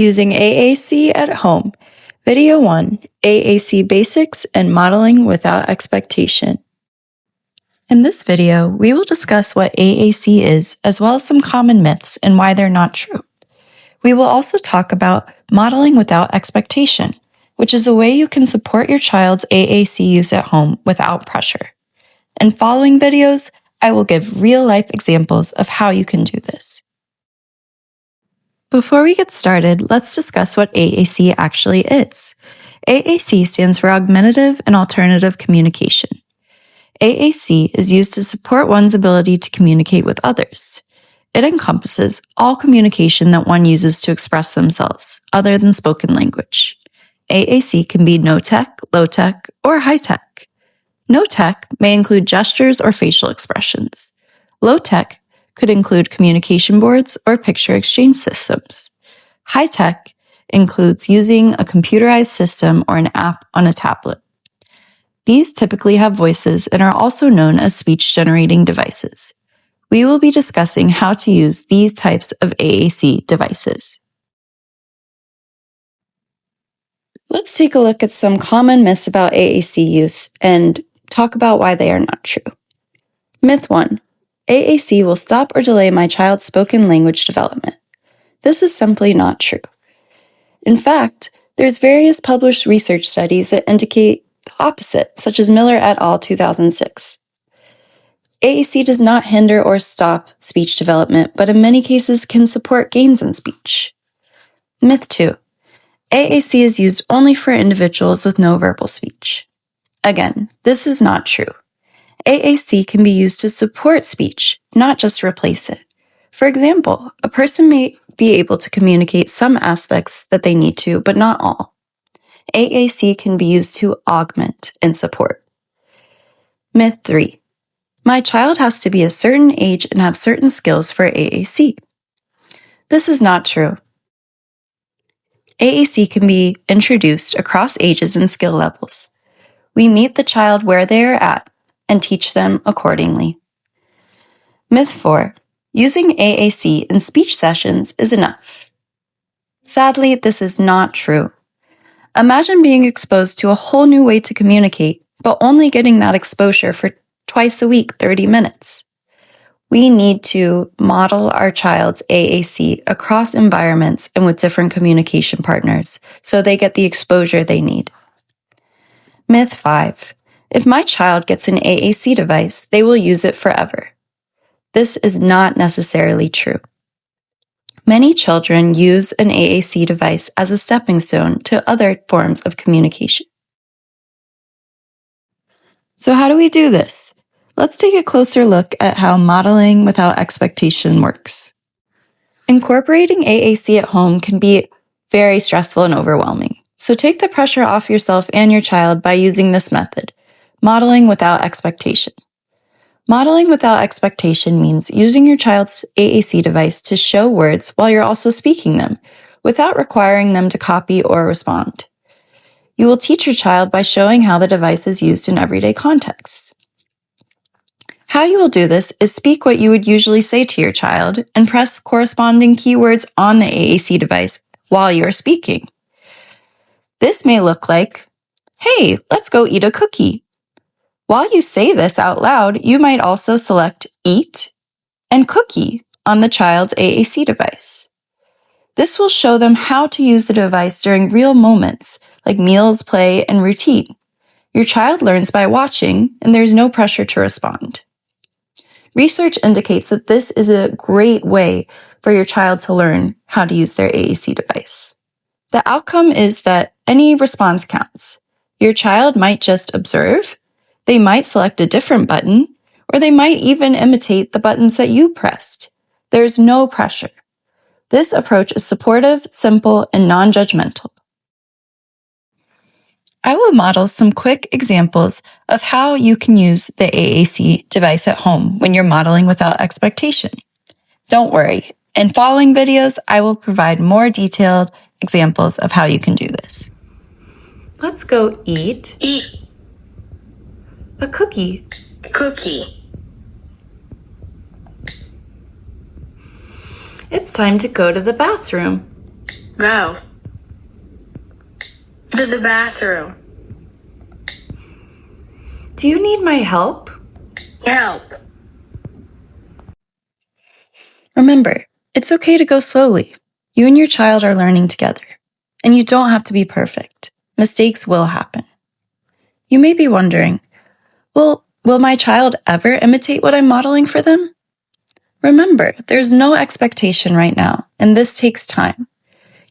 Using AAC at Home, Video 1, AAC Basics and Modeling Without Expectation. In this video, we will discuss what AAC is, as well as some common myths and why they're not true. We will also talk about modeling without expectation, which is a way you can support your child's AAC use at home without pressure. In following videos, I will give real-life examples of how you can do this. Before we get started, let's discuss what AAC actually is. AAC stands for Augmentative and Alternative Communication. AAC is used to support one's ability to communicate with others. It encompasses all communication that one uses to express themselves, other than spoken language. AAC can be no-tech, low-tech, or high-tech. No-tech may include gestures or facial expressions. Low-tech could include communication boards or picture exchange systems. High-tech includes using a computerized system or an app on a tablet. These typically have voices and are also known as speech-generating devices. We will be discussing how to use these types of AAC devices. Let's take a look at some common myths about AAC use and talk about why they are not true. Myth 1. AAC will stop or delay my child's spoken language development. This is simply not true. In fact, there's various published research studies that indicate the opposite, such as Miller et al. 2006. AAC does not hinder or stop speech development, but in many cases can support gains in speech. Myth 2. AAC is used only for individuals with no verbal speech. Again, this is not true. AAC can be used to support speech, not just replace it. For example, a person may be able to communicate some aspects that they need to, but not all. AAC can be used to augment and support. Myth 3. My child has to be a certain age and have certain skills for AAC. This is not true. AAC can be introduced across ages and skill levels. We meet the child where they are at and teach them accordingly. Myth 4. Using AAC in speech sessions is enough. Sadly, this is not true. Imagine being exposed to a whole new way to communicate, but only getting that exposure for twice a week, 30 minutes. We need to model our child's AAC across environments and with different communication partners so they get the exposure they need. Myth 5. If my child gets an AAC device, they will use it forever. This is not necessarily true. Many children use an AAC device as a stepping stone to other forms of communication. So how do we do this? Let's take a closer look at how modeling without expectation works. Incorporating AAC at home can be very stressful and overwhelming. So take the pressure off yourself and your child by using this method, modeling without expectation. Modeling without expectation means using your child's AAC device to show words while you're also speaking them, without requiring them to copy or respond. You will teach your child by showing how the device is used in everyday contexts. How you will do this is speak what you would usually say to your child and press corresponding keywords on the AAC device while you are speaking. This may look like, "Hey, let's go eat a cookie." While you say this out loud, you might also select eat and cookie on the child's AAC device. This will show them how to use the device during real moments like meals, play, and routine. Your child learns by watching, and there's no pressure to respond. Research indicates that this is a great way for your child to learn how to use their AAC device. The outcome is that any response counts. Your child might just observe, they might select a different button, or they might even imitate the buttons that you pressed. There's no pressure. This approach is supportive, simple, and non-judgmental. I will model some quick examples of how you can use the AAC device at home when you're modeling without expectation. Don't worry, in following videos, I will provide more detailed examples of how you can do this. Let's go eat a cookie. It's time to go to the bathroom. Go. To the bathroom. Do you need my help? Help. Remember, it's okay to go slowly. You and your child are learning together, and you don't have to be perfect. Mistakes will happen. You may be wondering, well, will my child ever imitate what I'm modeling for them? Remember, there's no expectation right now, and this takes time.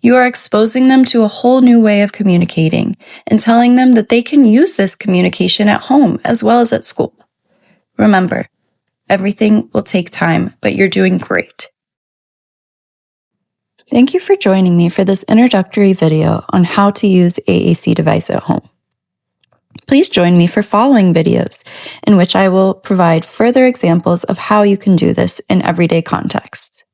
You are exposing them to a whole new way of communicating and telling them that they can use this communication at home as well as at school. Remember, everything will take time, but you're doing great. Thank you for joining me for this introductory video on how to use AAC device at home. Please join me for following videos in which I will provide further examples of how you can do this in everyday contexts.